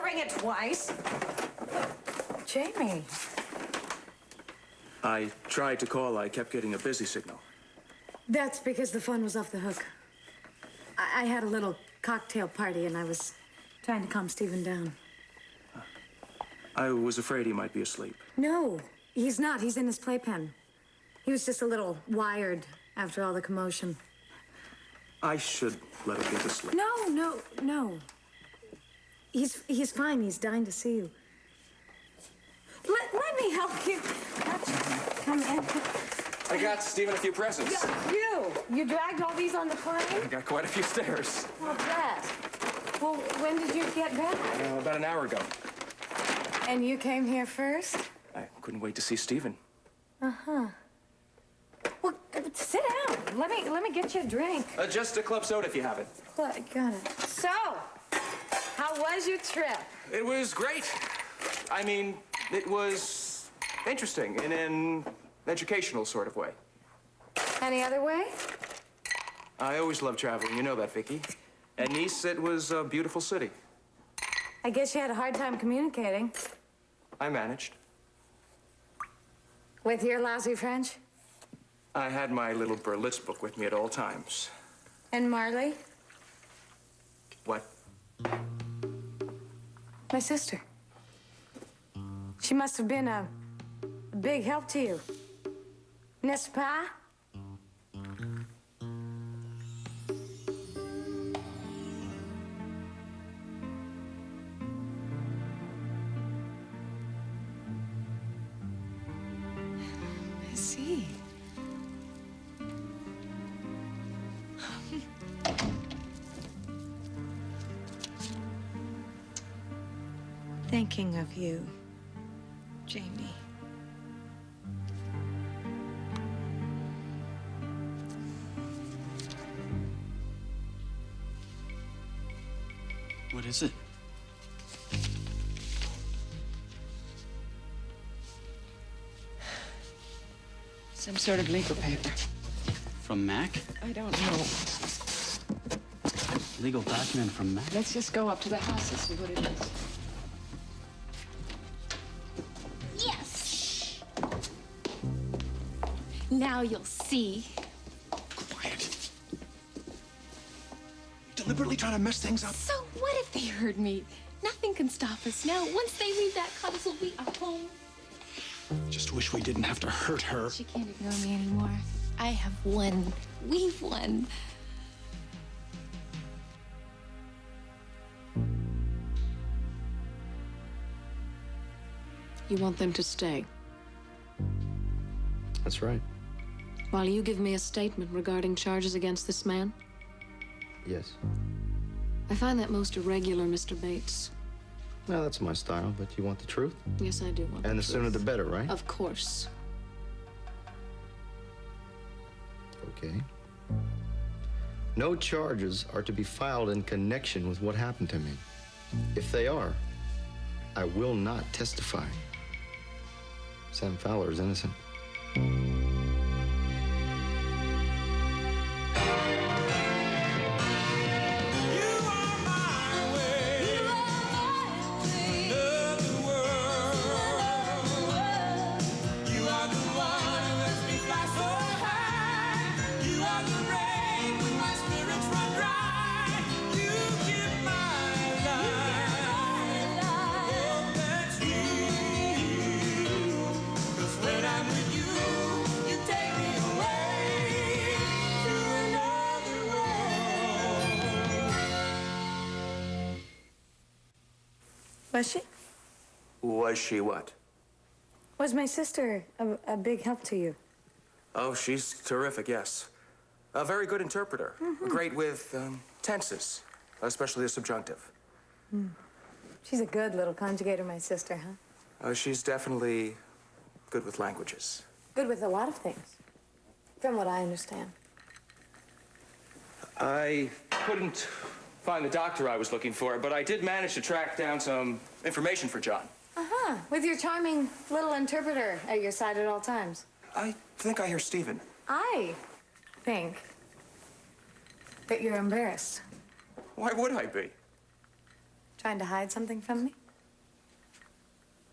ring it twice. Jamie. I tried to call. I kept getting a busy signal. That's because the phone was off the hook. I had a little cocktail party, and I was trying to calm Stephen down. I was afraid he might be asleep. No, he's not. He's in his playpen. He was just a little wired after all the commotion. I should let him get to sleep. No. He's fine. He's dying to see you. Let me help you. Come in. I got Stephen a few presents. You dragged all these on the plane? I got quite a few stairs. Well, that. Well, when did you get back? About an hour ago. And you came here first? I couldn't wait to see Stephen. Uh-huh. Well, sit down. Let me get you a drink. Just a club soda if you have it. Got it. So, how was your trip? It was great. I mean, it was interesting in an educational sort of way. Any other way? I always love traveling. You know that, Vicky. And Nice, it was a beautiful city. I guess you had a hard time communicating. I managed. With your lousy French? I had my little Berlitz book with me at all times. And Marley? What? My sister. She must have been a big help to you. N'est-ce pas? I see. Thinking of you, Jamie. What is it? Some sort of legal paper. From Mac? I don't know. Legal document from Mac? Let's just go up to the house and see what it is. Yes. Now you'll see. Quiet. Deliberately trying to mess things up? So what if they heard me? Nothing can stop us now. Once they read that console, we are home. Just wish we didn't have to hurt her. She can't ignore me anymore. I have won. We've won. You want them to stay? That's right. While you give me a statement regarding charges against this man? Yes. I find that most irregular, Mr. Bates. Well, that's my style, but you want the truth? Yes, I do want And the the sooner the better, right? Of course. Okay. No charges are to be filed in connection with what happened to me. If they are, I will not testify. Sam Fowler is innocent. Was she? Was she what? Was my sister a big help to you? Oh, she's terrific, yes. A very good interpreter. Great with tenses, especially the subjunctive. She's a good little conjugator, my sister, huh? She's definitely good with languages. Good with a lot of things, from what I understand. I couldn't find the doctor I was looking for, but I did manage to track down some information for John. Uh-huh. With your charming little interpreter at your side at all times. I think I hear Stephen. I think that you're embarrassed. Why would I be? Trying to hide something from me?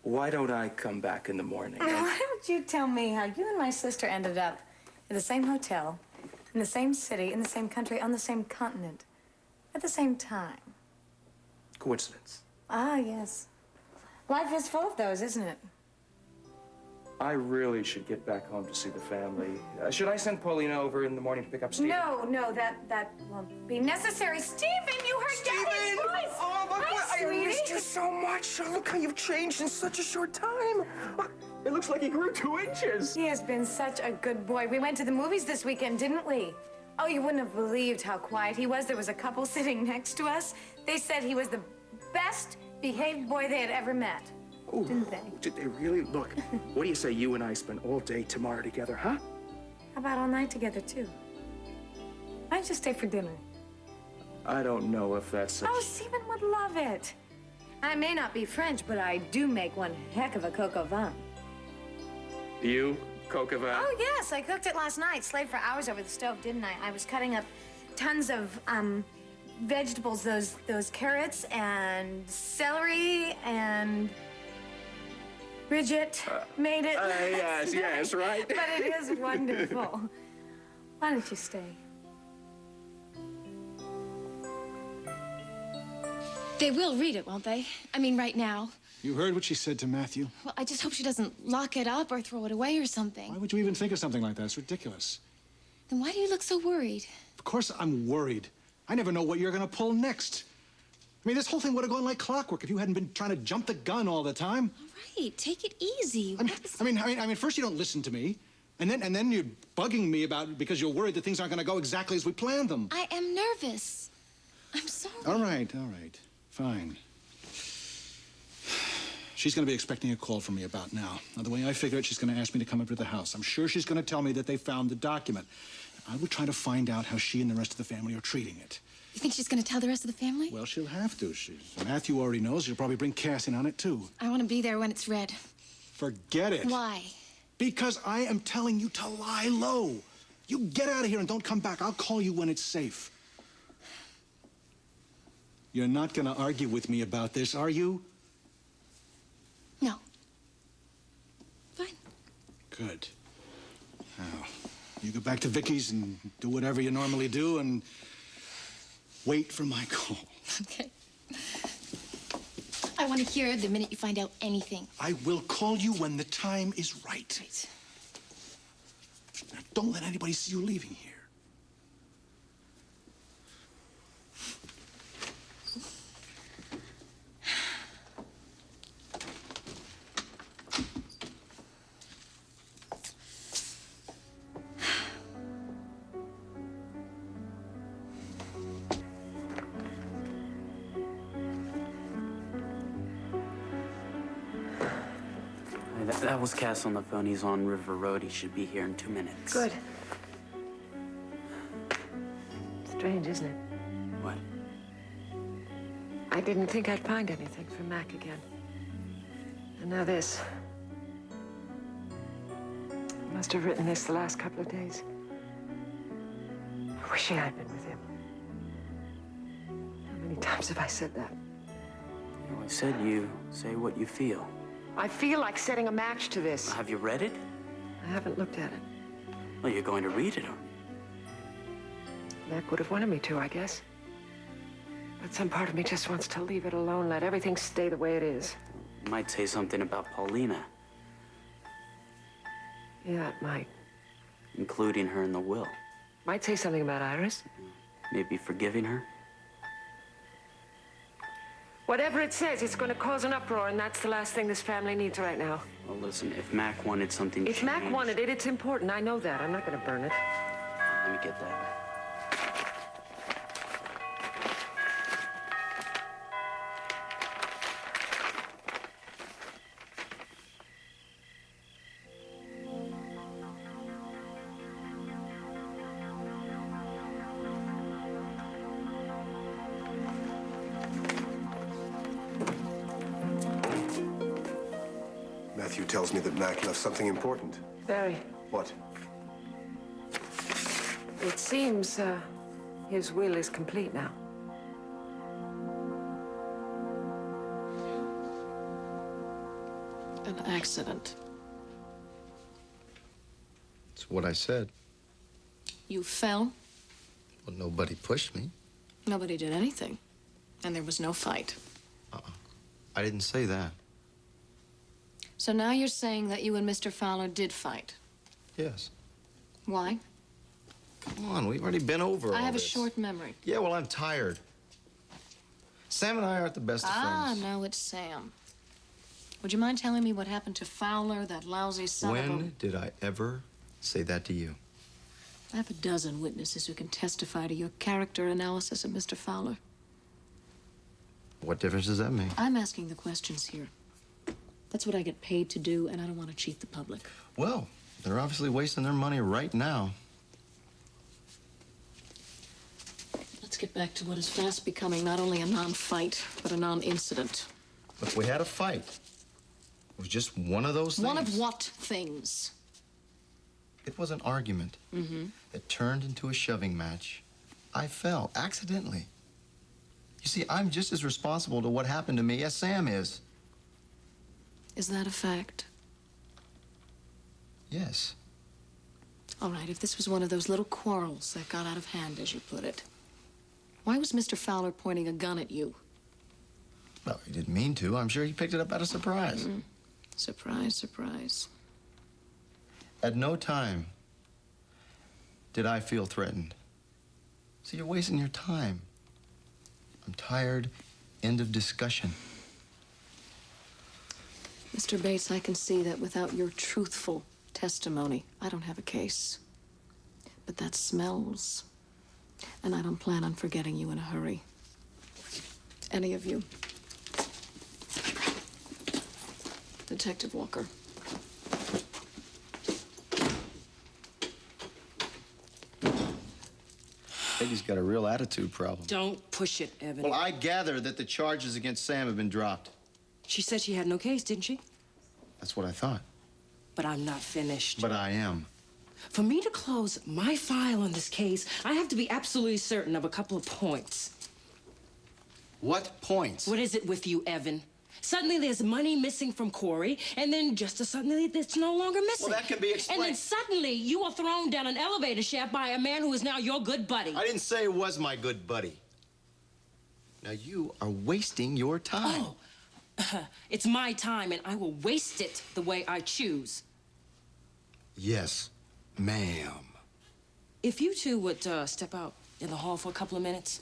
Why don't I come back in the morning? Why don't you tell me how you and my sister ended up in the same hotel, in the same city, in the same country, on the same continent, at the same time? Coincidence. Ah, yes. Life is full of those, isn't it? I really should get back home to see the family. Should I send Paulina over in the morning to pick up Stephen? No, that won't be necessary. Stephen, you heard Daddy's voice! Oh, but Hi, I sweetie. missed you so much. Look how you've changed in such a short time. It looks like he grew 2 inches. He has been such a good boy. We went to the movies this weekend, didn't we? Oh, you wouldn't have believed how quiet he was. There was a couple sitting next to us. They said he was the best behaved boy they had ever met. Ooh, didn't they? Did they really? Look, what do you say you and I spend all day tomorrow together, huh? How about all night together, too? Why don't you stay for dinner? I don't know if that's such... Oh, Stephen would love it. I may not be French, but I do make one heck of a coq au vin. You, coq au vin? Oh, yes, I cooked it last night. Slaved for hours over the stove, didn't I? I was cutting up tons of, vegetables, those carrots and celery and... Bridget made it. Yes, right. But it is wonderful. Why don't you stay? They will read it, won't they? I mean, right now. You heard what she said to Matthew? Well, I just hope she doesn't lock it up or throw it away or something. Why would you even think of something like that? It's ridiculous. Then why do you look so worried? Of course I'm worried. I never know what you're gonna pull next. I mean, this whole thing would have gone like clockwork if you hadn't been trying to jump the gun all the time. All right, take it easy. I mean, first you don't listen to me, and then you're bugging me because you're worried that things aren't gonna go exactly as we planned them. I am nervous. I'm sorry. All right, fine. She's gonna be expecting a call from me about now. Now, the way I figure it, she's gonna ask me to come up to the house. I'm sure she's gonna tell me that they found the document. I will try to find out how she and the rest of the family are treating it. You think she's going to tell the rest of the family? Well, she'll have to. Matthew already knows. She'll probably bring Cass in on it, too. I want to be there when it's read. Forget it. Why? Because I am telling you to lie low. You get out of here and don't come back. I'll call you when it's safe. You're not going to argue with me about this, are you? No. Fine. Good. Now, you go back to Vicky's and do whatever you normally do and wait for my call. Okay. I want to hear the minute you find out anything. I will call you when the time is right. Right. Now, don't let anybody see you leaving here. That was Cass on the phone. He's on River Road. He should be here in 2 minutes. Good. Strange, isn't it? What? I didn't think I'd find anything from Mac again. And now this. I must have written this the last couple of days. Wishing I'd been with him. How many times have I said that? You know, I said you say what you feel. I feel like setting a match to this. Have you read it? I haven't looked at it. Well, you're going to read it. Mac would have wanted me to, I guess. But some part of me just wants to leave it alone, let everything stay the way it is. It might say something about Paulina, Yeah, it might. including her in the will. Might say something about Iris. Maybe forgiving her. Whatever it says, it's going to cause an uproar, and that's the last thing this family needs right now. Well, listen, if Mac wanted something If Mac changed- wanted it, it's important. I know that. I'm not going to burn it. Let me get that. Matthew tells me that Mac left something important. Barry, What? it seems his will is complete now. An accident. It's what I said. You fell. Well, nobody pushed me. Nobody did anything. And there was no fight. I didn't say that. So now you're saying that you and Mr. Fowler did fight. Yes. Why? Come on, we've already been over all I have a this. short memory. Yeah, well, I'm tired. Sam and I aren't the best of friends. Now it's Sam. Would you mind telling me what happened to Fowler, that lousy son of a... When did I ever say that to you? I have a dozen witnesses who can testify to your character analysis of Mr. Fowler. What difference does that make? I'm asking the questions here. That's what I get paid to do, and I don't want to cheat the public. Well, they're obviously wasting their money right now. Let's get back to what is fast becoming not only a non-fight, but a non-incident. Look, we had a fight. It was just one of those things. One of what things? It was an argument that turned into a shoving match. I fell accidentally. You see, I'm just as responsible to what happened to me as Sam is. Is that a fact? Yes. All right, if this was one of those little quarrels that got out of hand, as you put it, why was Mr. Fowler pointing a gun at you? Well, he didn't mean to. I'm sure he picked it up out of surprise. Surprise, surprise. At no time did I feel threatened. See, you're wasting your time. I'm tired. End of discussion. Mr. Bates, I can see that without your truthful testimony, I don't have a case. But that smells. And I don't plan on forgetting you in a hurry. Any of you. Detective Walker. Eddie's got a real attitude problem. Don't push it, Evan. Well, I gather that the charges against Sam have been dropped. She said she had no case, didn't she? That's what I thought. But I'm not finished. But I am. For me to close my file on this case, I have to be absolutely certain of a couple of points. What points? What is it with you, Evan? Suddenly there's money missing from Corey, and then just as suddenly it's no longer missing. Well, that can be explained. And then suddenly you are thrown down an elevator shaft by a man who is now your good buddy. I didn't say it was my good buddy. Now, you are wasting your time. Oh, it's my time, and I will waste it the way I choose. Yes, ma'am. If you two would step out in the hall for a couple of minutes.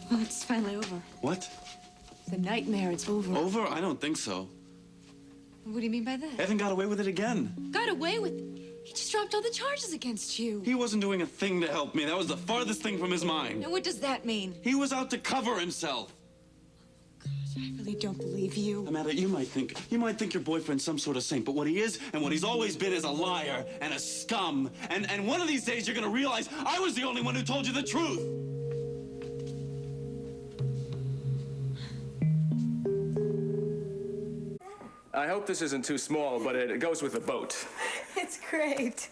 Well, it's finally over. What? The nightmare, it's over. Over? I don't think so. What do you mean by that? Evan got away with it again. Got away with... He just dropped all the charges against you. He wasn't doing a thing to help me. That was the farthest thing from his mind. Now, what does that mean? He was out to cover himself. I really don't believe you. Amanda, you might think your boyfriend's some sort of saint, but what he is and what he's always been is a liar and a scum. And one of these days you're gonna realize I was the only one who told you the truth. I hope this isn't too small, but it goes with the boat. It's great.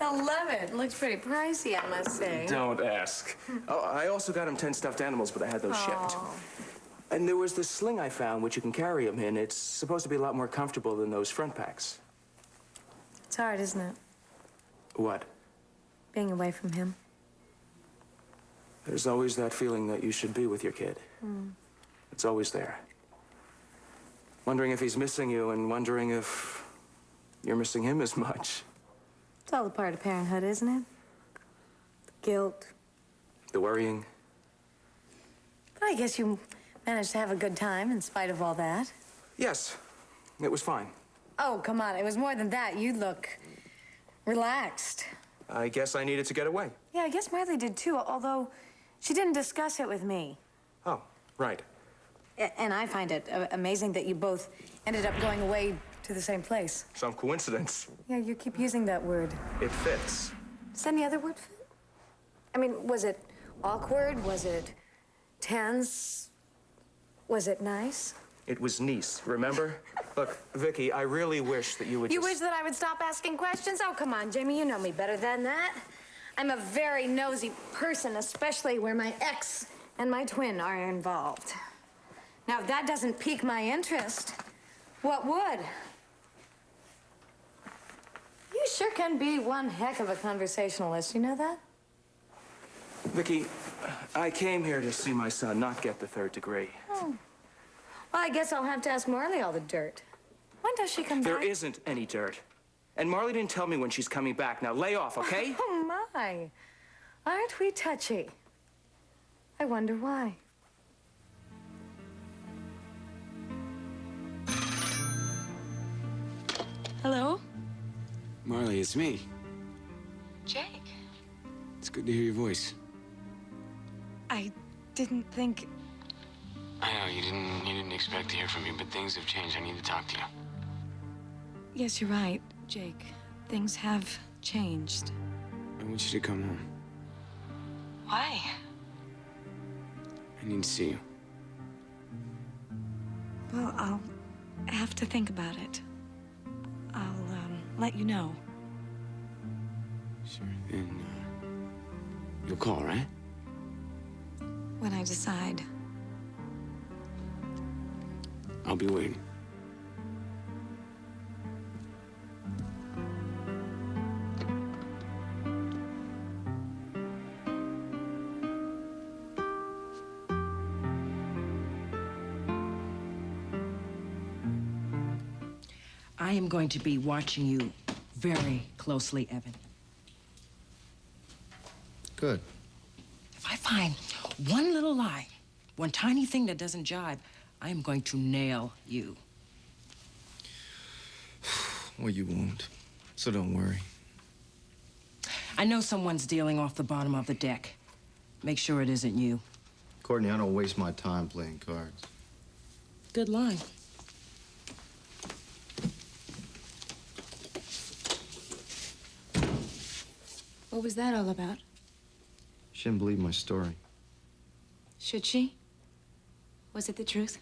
I love it. Looks pretty pricey, I must say. Don't ask. Oh, I also got him 10 stuffed animals, but I had those shipped. And there was this sling I found, which you can carry them in. It's supposed to be a lot more comfortable than those front packs. It's hard, isn't it? What? Being away from him. There's always that feeling that you should be with your kid. It's always there. Wondering if he's missing you and wondering if you're missing him as much. It's all a part of parenthood, isn't it? The guilt. The worrying. But I guess you managed to have a good time in spite of all that. Yes, it was fine. Oh, come on. It was more than that. You look relaxed. I guess I needed to get away. Yeah, I guess Marley did too, although she didn't discuss it with me. Oh, right. And I find it amazing that you both ended up going away to the same place. Some coincidence. Yeah, you keep using that word. It fits. Does any other word fit? I mean, was it awkward? Was it tense? Was it nice? It was Nice, remember? Look, Vicky, I really wish that you would You just... wish that I would stop asking questions? Oh, come on, Jamie, you know me better than that. I'm a very nosy person, especially where my ex and my twin are involved. Now, if that doesn't pique my interest, what would? You sure can be one heck of a conversationalist, you know that? Vicky, I came here to see my son, not get the 3rd degree. Oh. Well, I guess I'll have to ask Marley all the dirt. When does she come back? There isn't any dirt. And Marley didn't tell me when she's coming back. Now, lay off, okay? Oh, my. Aren't we touchy? I wonder why. Hello? Marley, it's me. Jake. It's good to hear your voice. I didn't think... I know you didn't expect to hear from me, but things have changed. I need to talk to you. Yes, you're right, Jake. Things have changed. I want you to come home. Why? I need to see you. Well, I'll have to think about it. I'll, let you know. Sure, then, you'll call, right? When I decide. I'll be waiting. I am going to be watching you very closely, Evan. Good. If I find one little lie, one tiny thing that doesn't jibe, I am going to nail you. Well, you won't. So don't worry. I know someone's dealing off the bottom of the deck. Make sure it isn't you. Courtney, I don't waste my time playing cards. Good line. What was that all about? She didn't believe my story. Should she? Was it the truth?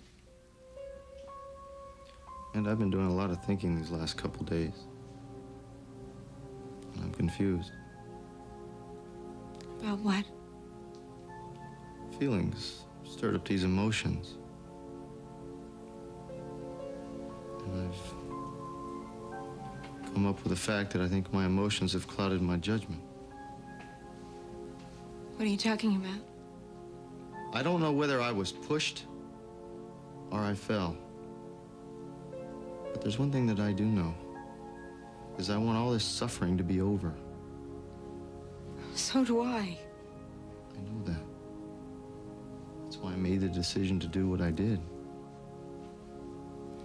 And I've been doing a lot of thinking these last couple days. And I'm confused. About what? Feelings stirred up these emotions. And I've come up with the fact that I think my emotions have clouded my judgment. What are you talking about? I don't know whether I was pushed or I fell. But there's one thing that I do know, is I want all this suffering to be over. So do I. I know that. That's why I made the decision to do what I did.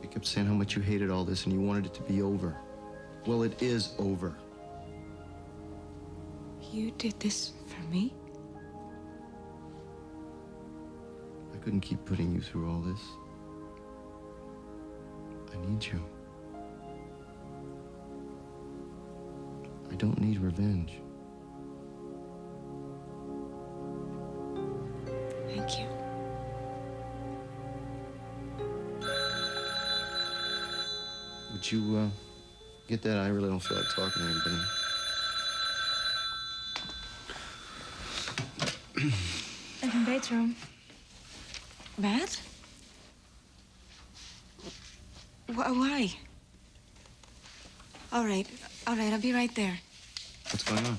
You kept saying how much you hated all this and you wanted it to be over. Well, it is over. You did this for me? I couldn't keep putting you through all this. I need you. I don't need revenge. Thank you. Would you, get that? I really don't feel like talking to anybody. Evan Bates' room. Matt? Why? All right, I'll be right there. What's going on?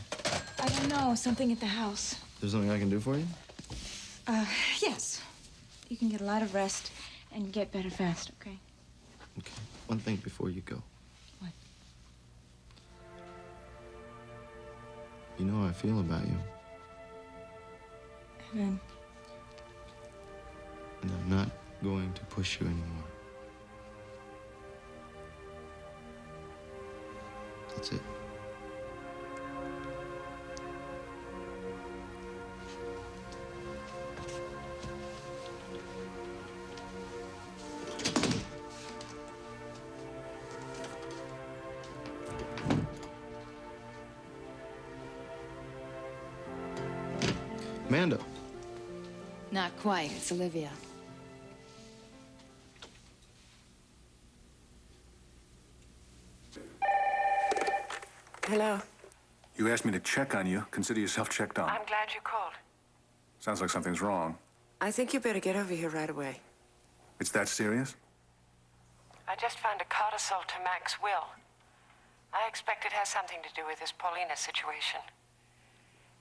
I don't know, something at the house. There's something I can do for you? Yes. You can get a lot of rest and get better fast, okay? Okay. One thing before you go. What? You know how I feel about you. Evan. And I'm not going to push you anymore. That's it. Amanda. Not quite. It's Olivia. Hello. You asked me to check on you. Consider yourself checked on. I'm glad you called. Sounds like something's wrong. I think you better get over here right away. It's that serious? I just found a codicil to Mac's will. I expect it has something to do with this Paulina situation.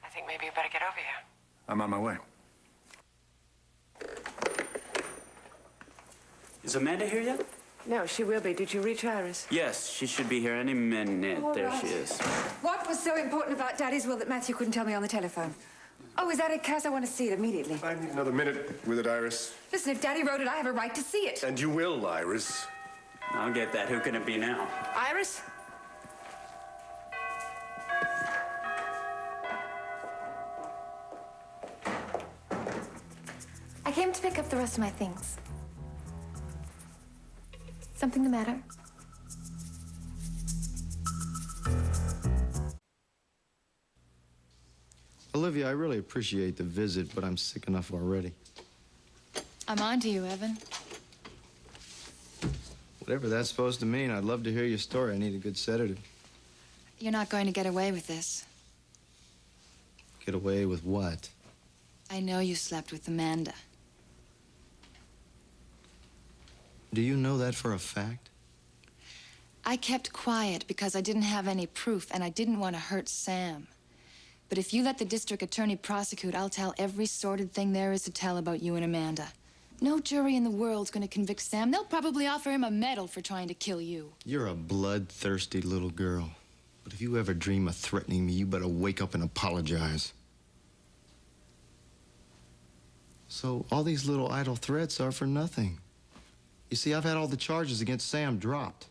I think maybe you better get over here. I'm on my way. Is Amanda here yet? No, she will be. Did you reach Iris? Yes, she should be here any minute. All There right. she is. What was so important about Daddy's will that Matthew couldn't tell me on the telephone? Oh, is that it, Cass? I want to see it immediately. I need another minute with it, Iris. Listen, if Daddy wrote it, I have a right to see it. And you will, Iris. I'll get that. Who can it be now? Iris? I came to pick up the rest of my things. Something the matter? Olivia, I really appreciate the visit, but I'm sick enough already. I'm on to you, Evan. Whatever that's supposed to mean, I'd love to hear your story. I need a good sedative. You're not going to get away with this. Get away with what? I know you slept with Amanda. Do you know that for a fact? I kept quiet because I didn't have any proof and I didn't want to hurt Sam. But if you let the district attorney prosecute, I'll tell every sordid thing there is to tell about you and Amanda. No jury in the world's going to convict Sam. They'll probably offer him a medal for trying to kill you. You're a bloodthirsty little girl. But if you ever dream of threatening me, you better wake up and apologize. So all these little idle threats are for nothing. You see, I've had all the charges against Sam dropped.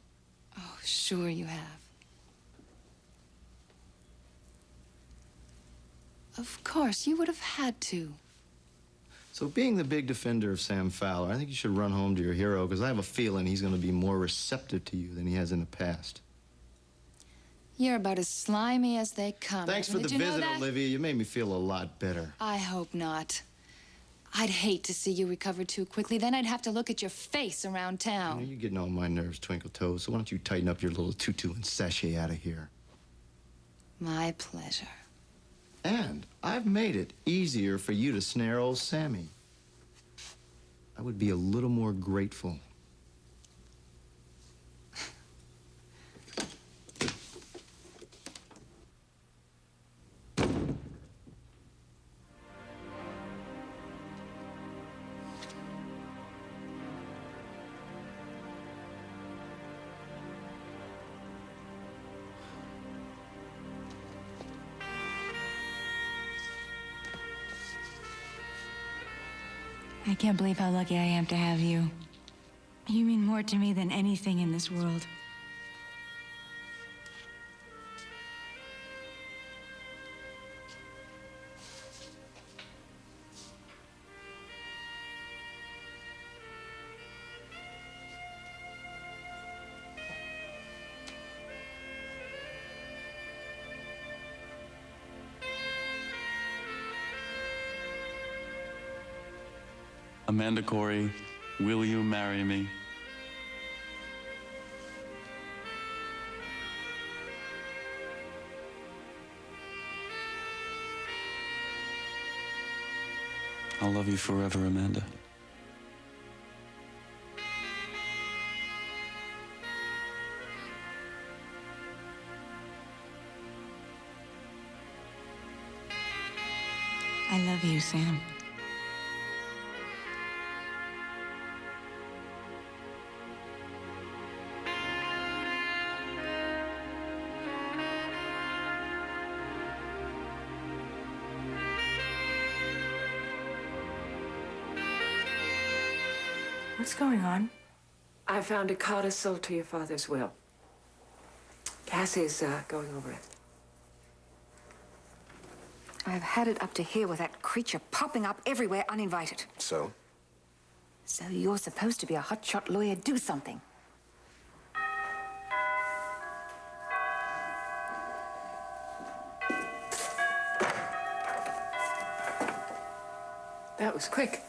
Oh, sure you have. Of course, you would have had to. So being the big defender of Sam Fowler, I think you should run home to your hero, because I have a feeling he's going to be more receptive to you than he has in the past. You're about as slimy as they come. Thanks for Did the you know visit, that? Olivia. You made me feel a lot better. I hope not. I'd hate to see you recover too quickly. Then I'd have to look at your face around You town. know, you're getting on my nerves, Twinkle Toes, so why don't you tighten up your little tutu and sashay out of here? My pleasure. And I've made it easier for you to snare old Sammy. I would be a little more grateful. I can't believe how lucky I am to have you. You mean more to me than anything in this world. Amanda Corey, will you marry me? I'll love you forever, Amanda. I love you, Sam. What's going on? I found a codicil to your father's will. Cassie's going over it. I've had it up to here with that creature popping up everywhere uninvited. So? So you're supposed to be a hotshot lawyer. Do something. That was quick.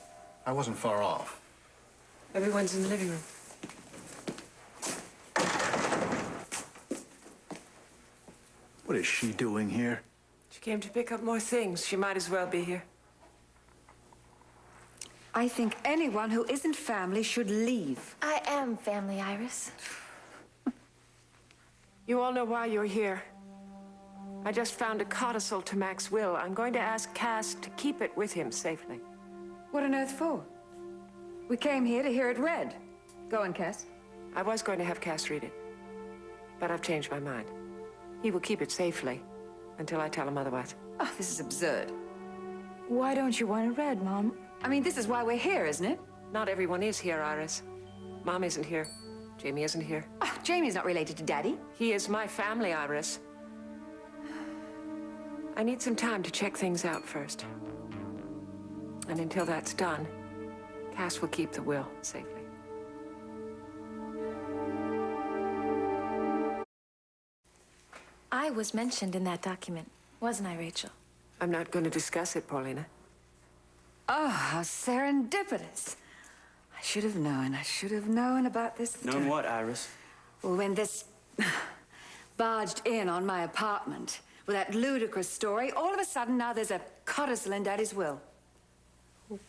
I wasn't far off. Everyone's in the living room. What is she doing here? She came to pick up more things. She might as well be here. I think anyone who isn't family should leave. I am family, Iris. You all know why you're here. I just found a codicil to Mac's will. I'm going to ask Cass to keep it with him safely. What on earth for? We came here to hear it read. Go on, Cass. I was going to have Cass read it, but I've changed my mind. He will keep it safely until I tell him otherwise. Oh, this is absurd. Why don't you want it read, Mom? I mean, this is why we're here, isn't it? Not everyone is here, Iris. Mom isn't here. Jamie isn't here. Oh, Jamie's not related to Daddy. He is my family, Iris. I need some time to check things out first. And until that's done, Cass will keep the will safely. I was mentioned in that document, wasn't I, Rachel? I'm not going to discuss it, Paulina. Oh, how serendipitous. I should have known. I should have known about this. Known what, Iris? Well, when this barged in on my apartment with that ludicrous story, all of a sudden now there's a codicil in Daddy's will.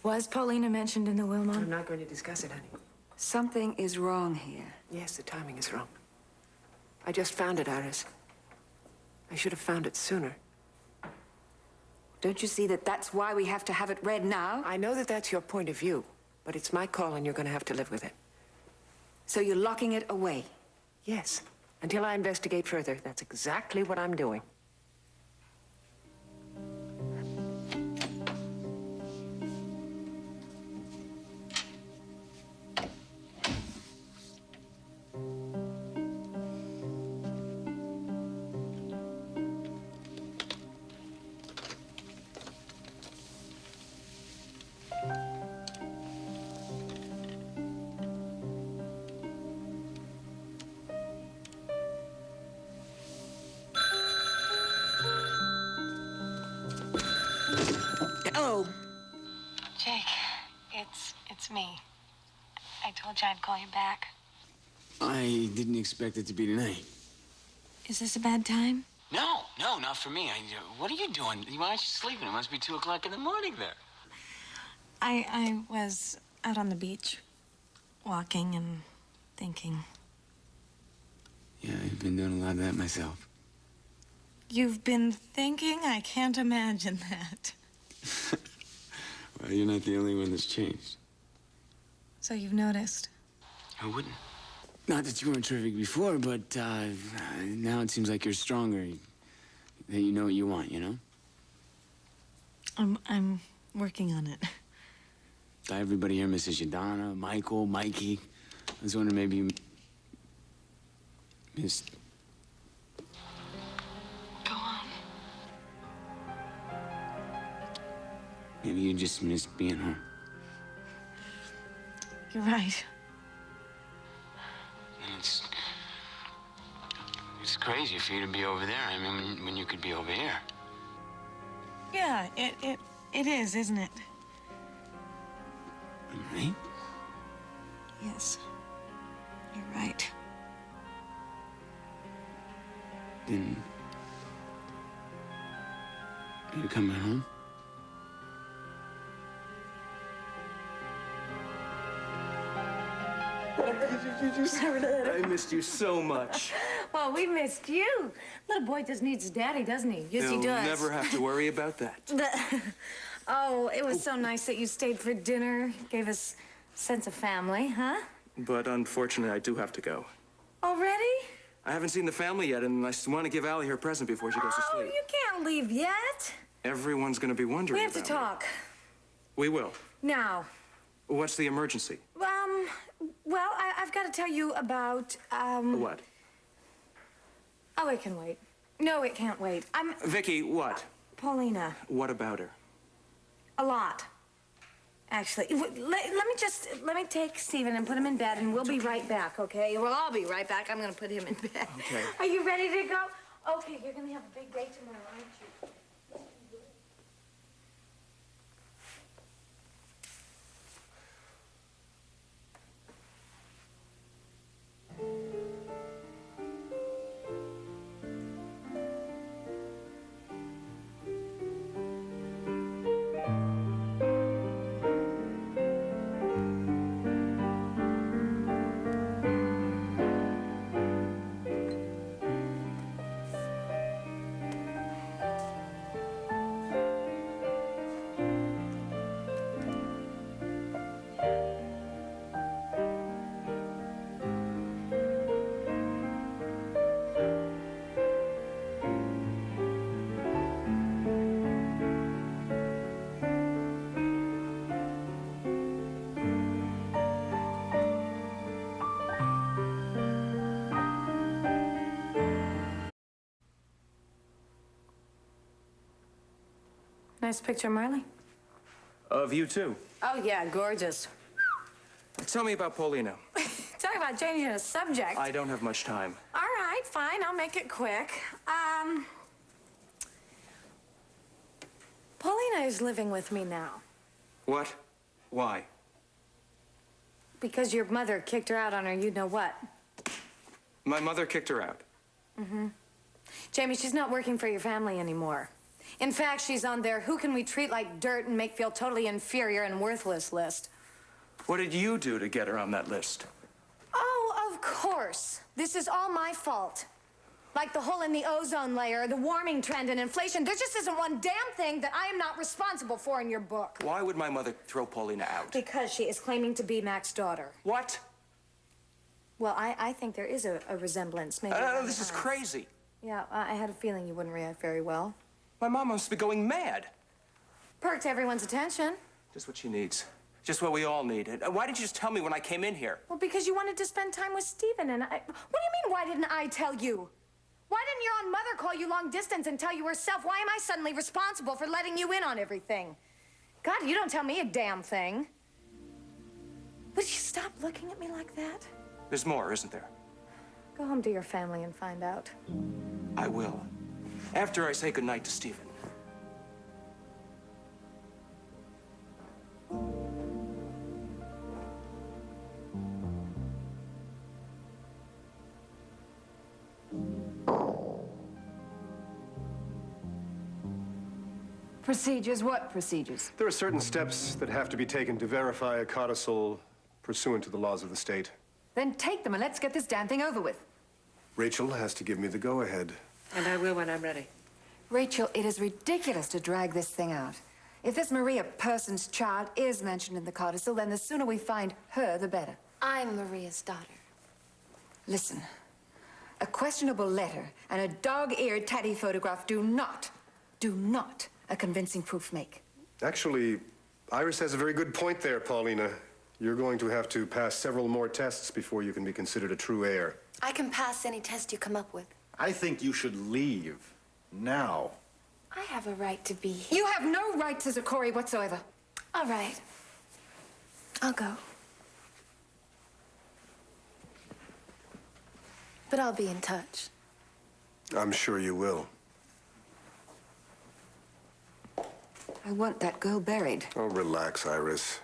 Was Paulina mentioned in the will, Mom? I'm not going to discuss it, honey. Something is wrong here. Yes, the timing is wrong. I just found it, Iris. I should have found it sooner. Don't you see that that's why we have to have it read now? I know that that's your point of view, but it's my call and you're going to have to live with it. So you're locking it away? Yes. Until I investigate further. That's exactly what I'm doing. Hello. Jake, it's me. I told you I'd call you back. I didn't expect it to be tonight. Is this a bad time? No, not for me. What are you doing? Why aren't you sleeping? It must be 2 o'clock in the morning there. I was out on the beach, walking and thinking. Yeah, I've been doing a lot of that myself. You've been thinking? I can't imagine that. Well, you're not the only one that's changed. So you've noticed? I wouldn't. Not that you weren't terrific before, but now it seems like you're stronger. That you know what you want, you know? I'm working on it. Everybody here misses you. Donna, Michael, Mikey. I was wondering maybe you missed... Go on. Maybe you just missed being home. You're right. And it's crazy for you to be over there. I mean, when you could be over here. Yeah, it is, isn't it? Right? Yes. You're right. Then... are you coming home? I missed you so much. Well, we missed you. Little boy just needs his daddy, doesn't he? Yes, he You'll does. never have to worry about that. Oh, it was so nice that you stayed for dinner. Gave us a sense of family, huh? But unfortunately, I do have to go. Already? I haven't seen the family yet, and I want to give Allie her present before she goes to Oh, sleep. you can't leave yet. Everyone's going to be wondering We have to about me. talk. We will. Now. What's the emergency? Well, I've got to tell you about, What? Oh, it can wait. No, it can't wait. Vicky, what? Paulina. What about her? A lot. Actually. Let me take Stephen and put him in bed, and we'll be right back, okay? Well, I'll be right back. I'm going to put him in bed. Okay. Are you ready to go? Okay, you're going to have a big day tomorrow, aren't you? Nice picture, Marley. Of you too. Oh, yeah, gorgeous. Tell me about Paulina. Talk about changing the subject. I don't have much time. All right, fine. I'll make it quick. Paulina is living with me now. What? Why? Because your mother kicked her out on her you-know-what. My mother kicked her out. Mm-hmm. Jamie, she's not working for your family anymore. In fact, she's on their who can we treat like dirt and make feel totally inferior and worthless list. What did you do to get her on that list? Oh, of course. This is all my fault. Like the hole in the ozone layer, the warming trend, and inflation. There just isn't one damn thing that I am not responsible for in your book. Why would my mother throw Paulina out? Because she is claiming to be Mac's daughter. What? Well, I think there is a resemblance. Maybe. This is crazy. Yeah, I had a feeling you wouldn't react very well. My mom must be going mad. Perked everyone's attention. Just what she needs. Just what we all need. Why didn't you just tell me when I came in here? Well, because you wanted to spend time with Stephen, and what do you mean, why didn't I tell you? Why didn't your own mother call you long distance and tell you herself? Why am I suddenly responsible for letting you in on everything? God, you don't tell me a damn thing. Would you stop looking at me like that? There's more, isn't there? Go home to your family and find out. I will. After I say goodnight to Stephen. Procedures? What procedures? There are certain steps that have to be taken to verify a codicil pursuant to the laws of the state. Then take them and let's get this damn thing over with. Rachel has to give me the go-ahead. And I will when I'm ready. Rachel, it is ridiculous to drag this thing out. If this Maria person's child is mentioned in the codicil, then the sooner we find her, the better. I'm Maria's daughter. Listen, a questionable letter and a dog-eared tatty photograph do not a convincing proof make. Actually, Iris has a very good point there, Paulina. You're going to have to pass several more tests before you can be considered a true heir. I can pass any test you come up with. I think you should leave. Now. I have a right to be here. You have no right to Zachary whatsoever. All right. I'll go. But I'll be in touch. I'm sure you will. I want that girl buried. Oh, relax, Iris.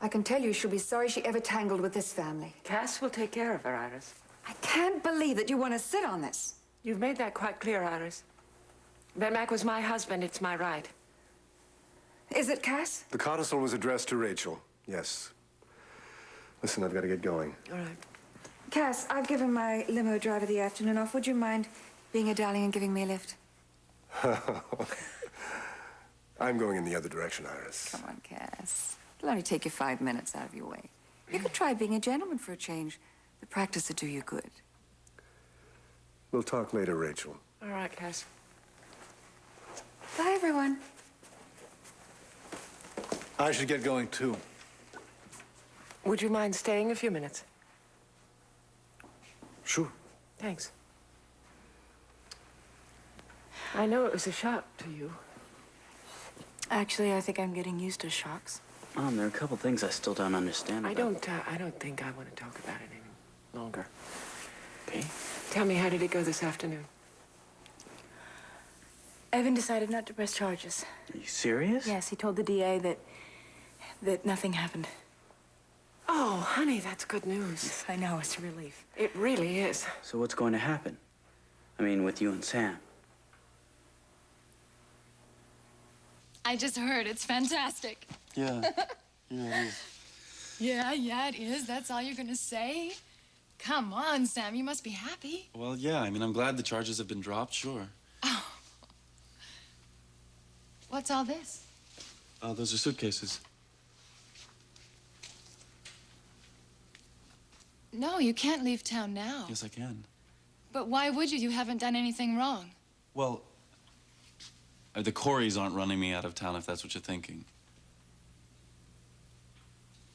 I can tell you she'll be sorry she ever tangled with this family. Cass will take care of her, Iris. I can't believe that you want to sit on this. You've made that quite clear, Iris. That Mac was my husband. It's my right. Is it, Cass? The codicil was addressed to Rachel, yes. Listen, I've got to get going. All right. Cass, I've given my limo driver the afternoon off. Would you mind being a darling and giving me a lift? I'm going in the other direction, Iris. Come on, Cass. It'll only take you 5 minutes out of your way. You could try being a gentleman for a change. The practice will do you good. We'll talk later, Rachel. All right, Cass. Bye, everyone. I should get going, too. Would you mind staying a few minutes? Sure. Thanks. I know it was a shock to you. Actually, I think I'm getting used to shocks. Mom, there are a couple things I still don't understand. I don't think I want to talk about it any longer. Okay? Tell me, how did it go this afternoon? Evan decided not to press charges. Are you serious? Yes, he told the DA that nothing happened. Oh, honey, that's good news. Yes, I know, it's a relief. It really is. So what's going to happen? I mean, with you and Sam. I just heard. It's fantastic. Yeah. Yeah, it is. Yeah, it is. That's all you're gonna say? Come on, Sam. You must be happy. Well, yeah, I mean, I'm glad the charges have been dropped, sure. What's all this? Those are suitcases. No, you can't leave town now. Yes, I can. But why would you? You haven't done anything wrong. Well, the Coreys aren't running me out of town, if that's what you're thinking.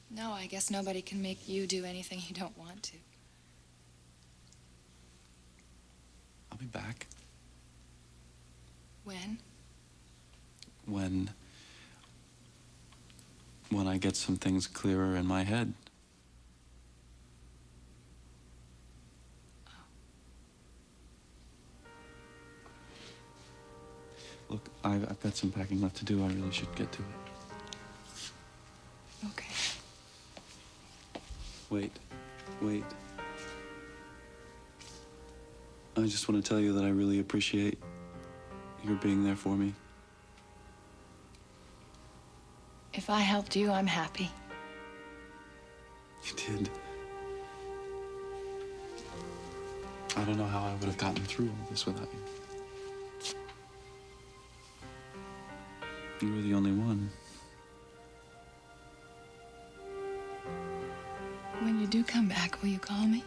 No, I guess nobody can make you do anything you don't want to. I'll be back. When? When when I get some things clearer in my head. Look, I've got some packing left to do. I really should get to it. Okay. Wait. I just want to tell you that I really appreciate your being there for me. If I helped you, I'm happy. You did. I don't know how I would have gotten through all this without you. You were the only one. When you do come back, will you call me?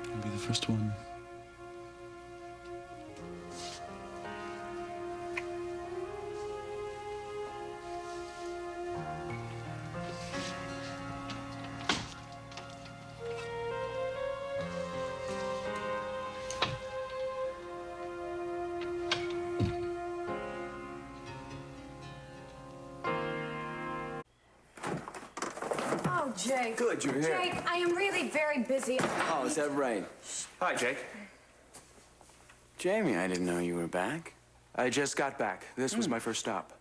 You'll be the first one. Oh, Jake. Good, you're here. Jake, I am really very busy. Oh, is that right? Hi, Jake. Jamie, I didn't know you were back. I just got back. This was my first stop.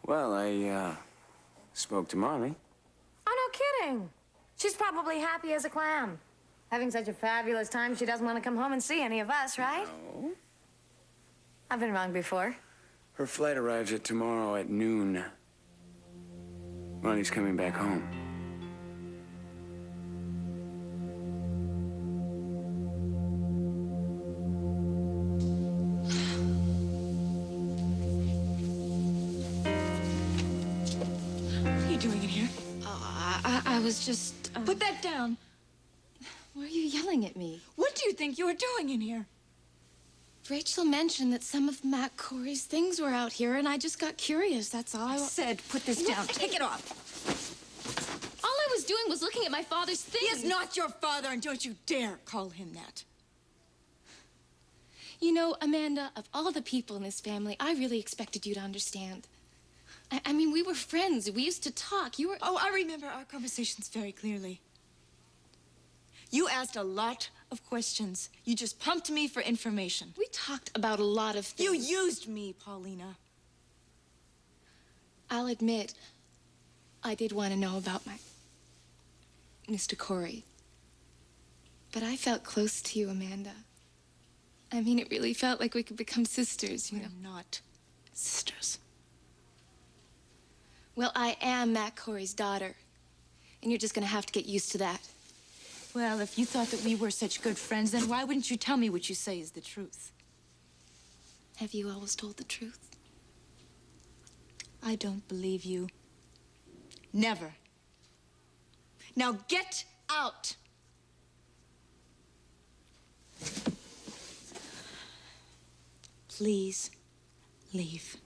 Well, I spoke to Marley. Oh, no kidding. She's probably happy as a clam. Having such a fabulous time, she doesn't want to come home and see any of us, right? No. I've been wrong before. Her flight arrives at tomorrow at noon. Marley's coming back home. What are you doing in here? I was just... Put that down. Why are you yelling at me? What do you think you were doing in here? Rachel mentioned that some of Matt Corey's things were out here, and I just got curious, that's all. I said put this down. Take it off. All I was doing was looking at my father's things. He is not your father, and don't you dare call him that. You know, Amanda, of all the people in this family, I really expected you to understand. I mean, we were friends. We used to talk. You were... Oh, I remember our conversations very clearly. You asked a lot of questions. You just pumped me for information. We talked about a lot of things. You used me, Paulina. I'll admit, I did want to know about my... Mr. Corey. But I felt close to you, Amanda. I mean, it really felt like we could become sisters, you know? We're not sisters. Well, I am Matt Corey's daughter. And you're just gonna have to get used to that. Well, if you thought that we were such good friends, then why wouldn't you tell me what you say is the truth? Have you always told the truth? I don't believe you. Never. Now get out! Please leave.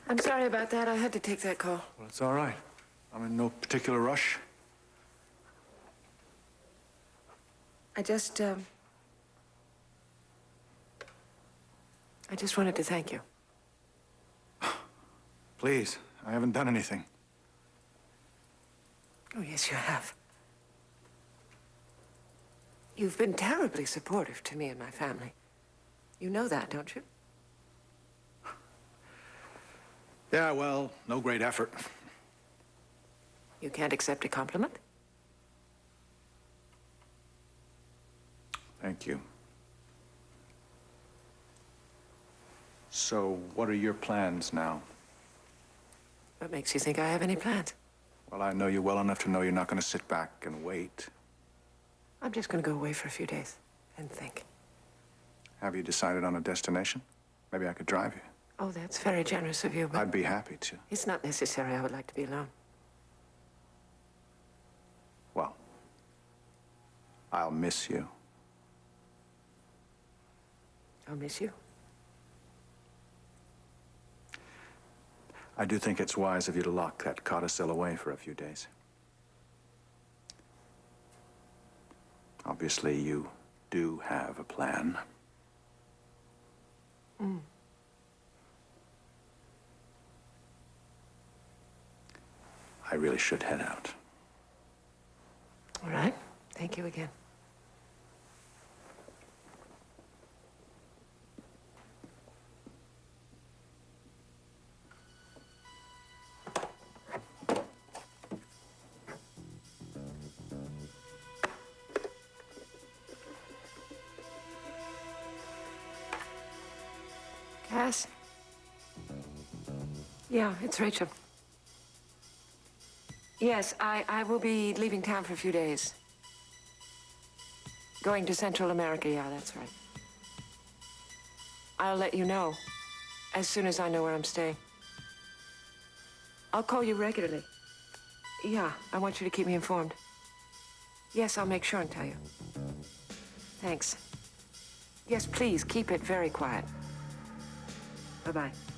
I'm sorry about that. I had to take that call. Well, it's all right. I'm in no particular rush. I just wanted to thank you. Please, I haven't done anything. Oh, yes, you have. You've been terribly supportive to me and my family. You know that, don't you? Yeah, well, no great effort. You can't accept a compliment? Thank you. So, what are your plans now? What makes you think I have any plans? Well, I know you well enough to know you're not going to sit back and wait. I'm just going to go away for a few days and think. Have you decided on a destination? Maybe I could drive you. Oh, that's very generous of you, but... I'd be happy to. It's not necessary. I would like to be alone. Well, I'll miss you. I'll miss you. I do think it's wise of you to lock that codicil away for a few days. Obviously, you do have a plan. I really should head out. All right. Thank you again. Cass? Yeah, it's Rachel. Yes, I will be leaving town for a few days. Going to Central America, yeah, that's right. I'll let you know as soon as I know where I'm staying. I'll call you regularly. Yeah, I want you to keep me informed. Yes, I'll make sure and tell you. Thanks. Yes, please, keep it very quiet. Bye-bye.